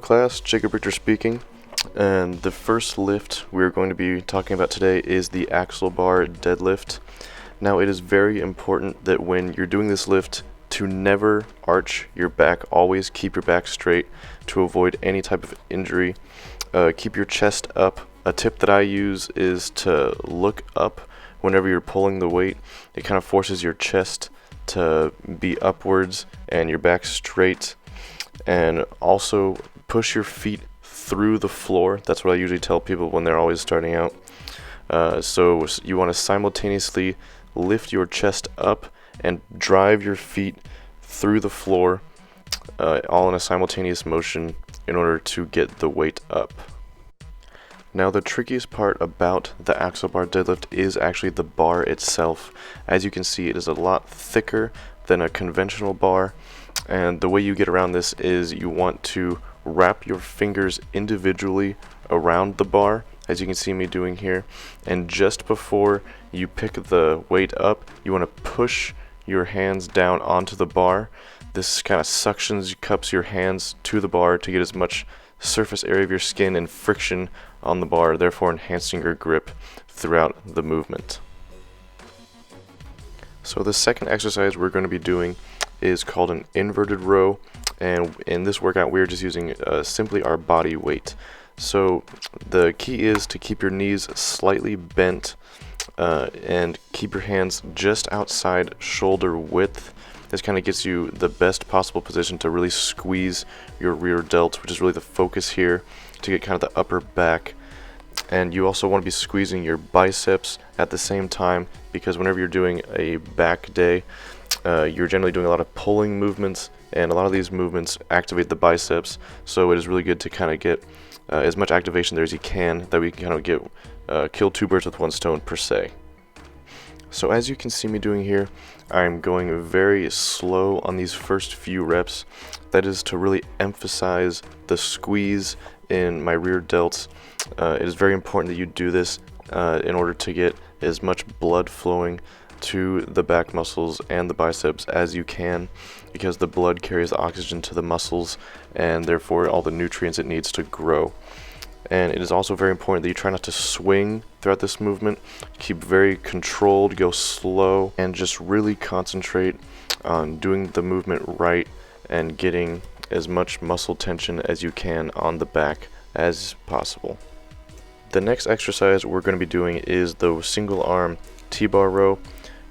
class, Jacob Richter speaking, and the first lift we're going to be talking about today is the axle bar deadlift. Now it is very important that when you're doing this lift to never arch your back, always keep your back straight to avoid any type of injury. Keep your chest up. A tip that I use is to look up whenever you're pulling the weight. It kind of forces your chest to be upwards and your back straight. And also push your feet through the floor. That's what I usually tell people when they're always starting out. So you want to simultaneously lift your chest up and drive your feet through the floor, all in a simultaneous motion in order to get the weight up. Now the trickiest part about the axle bar deadlift is actually the bar itself. As you can see, it is a lot thicker than a conventional bar. And the way you get around this is you want to wrap your fingers individually around the bar, as you can see me doing here. And just before you pick the weight up, you want to push your hands down onto the bar. This kind of suctions, cups your hands to the bar to get as much surface area of your skin and friction on the bar, therefore enhancing your grip throughout the movement. So the second exercise we're going to be doing is called an inverted row, and in this workout we're just using simply our body weight. So the key is to keep your knees slightly bent and keep your hands just outside shoulder width. This kind of gets you the best possible position to really squeeze your rear delt, which is really the focus here, to get kind of the upper back. And you also want to be squeezing your biceps at the same time, because whenever you're doing a back day, you're generally doing a lot of pulling movements, and a lot of these movements activate the biceps. So it is really good to kind of get as much activation there as you can, that we can kind of get kill two birds with one stone per se. So as you can see me doing here, I'm going very slow on these first few reps. That is to really emphasize the squeeze in my rear delts. It is very important that you do this in order to get as much blood flowing to the back muscles and the biceps as you can, because the blood carries the oxygen to the muscles and therefore all the nutrients it needs to grow. And it is also very important that you try not to swing throughout this movement. Keep very controlled, go slow, and just really concentrate on doing the movement right and getting as much muscle tension as you can on the back as possible. The next exercise we're going to be doing is the single arm T-bar row.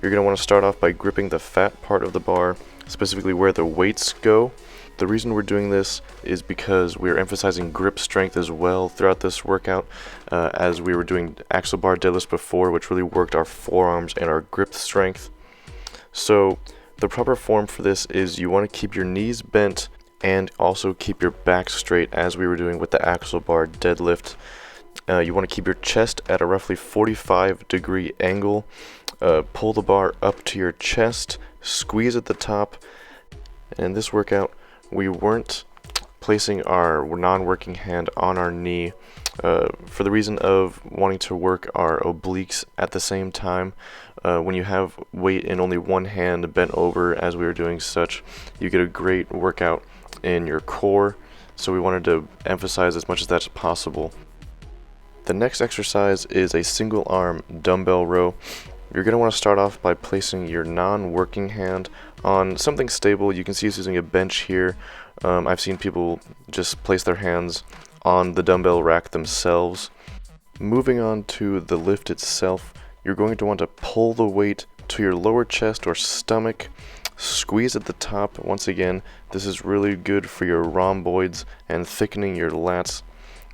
You're going to want to start off by gripping the fat part of the bar, specifically where the weights go. The reason we're doing this is because we're emphasizing grip strength as well throughout this workout, as we were doing axle bar deadlifts before, which really worked our forearms and our grip strength. So the proper form for this is you want to keep your knees bent and also keep your back straight, as we were doing with the axle bar deadlift. You want to keep your chest at a roughly 45-degree angle. Pull the bar up to your chest, squeeze at the top. And in this workout, we weren't placing our non-working hand on our knee for the reason of wanting to work our obliques at the same time. When you have weight in only one hand bent over, as we were doing such, you get a great workout in your core. So we wanted to emphasize as much as that's possible. The next exercise is a single arm dumbbell row. You're going to want to start off by placing your non-working hand on something stable. You can see us using a bench here. I've seen people just place their hands on the dumbbell rack themselves. Moving on to the lift itself, you're going to want to pull the weight to your lower chest or stomach. Squeeze at the top. Once again, this is really good for your rhomboids and thickening your lats.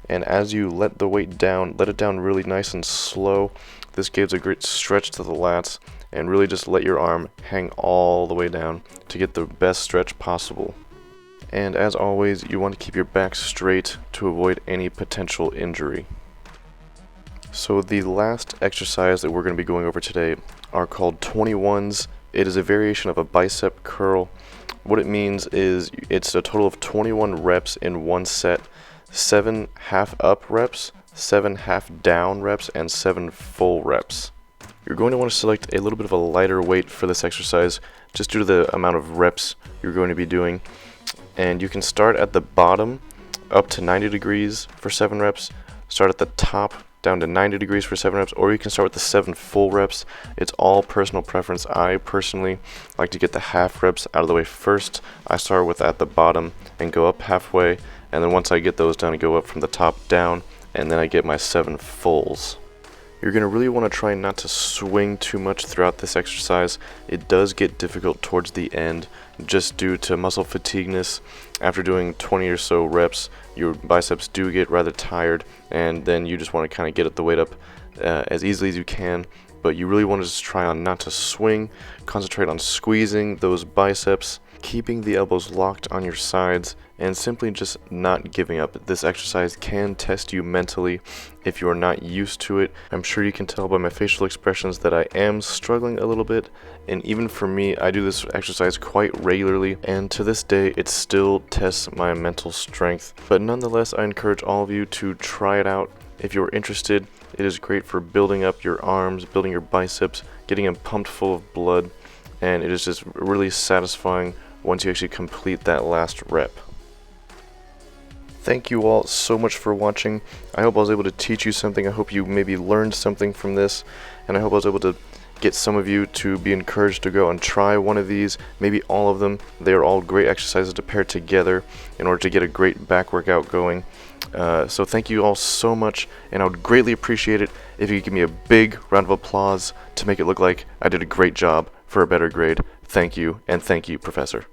And as you let the weight down, let it down really nice and slow. This gives a great stretch to the lats, and really just let your arm hang all the way down to get the best stretch possible. And as always, you want to keep your back straight to avoid any potential injury. So the last exercise that we're going to be going over today are called 21s. It is a variation of a bicep curl. What it means is it's a total of 21 reps in one set, 7 half up reps, 7 half down reps, and 7 full reps. You're going to want to select a little bit of a lighter weight for this exercise, just due to the amount of reps you're going to be doing. And you can start at the bottom up to 90 degrees for 7 reps, start at the top down to 90 degrees for 7 reps, or you can start with the 7 full reps. It's all personal preference. I personally like to get the half reps out of the way first. I start with at the bottom and go up halfway, and then once I get those done, I go up from the top down, and then I get my 7 fulls. You're going to really want to try not to swing too much throughout this exercise. It does get difficult towards the end just due to muscle fatigueness. After doing 20 or so reps, your biceps do get rather tired, and then you just want to kind of get the weight up as easily as you can. But you really want to just try on not to swing, concentrate on squeezing those biceps, keeping the elbows locked on your sides, and simply just not giving up. This exercise can test you mentally if you are not used to it. I'm sure you can tell by my facial expressions that I am struggling a little bit, and even for me, I do this exercise quite regularly, and to this day it still tests my mental strength. But nonetheless, I encourage all of you to try it out if you're interested. It is great for building up your arms, building your biceps, getting them pumped full of blood, and it is just really satisfying once you actually complete that last rep. Thank you all so much for watching. I hope I was able to teach you something. I hope you maybe learned something from this, and I hope I was able to get some of you to be encouraged to go and try one of these, maybe all of them. They are all great exercises to pair together in order to get a great back workout going. So thank you all so much, and I would greatly appreciate it if you could give me a big round of applause to make it look like I did a great job for a better grade. Thank you, and thank you, Professor.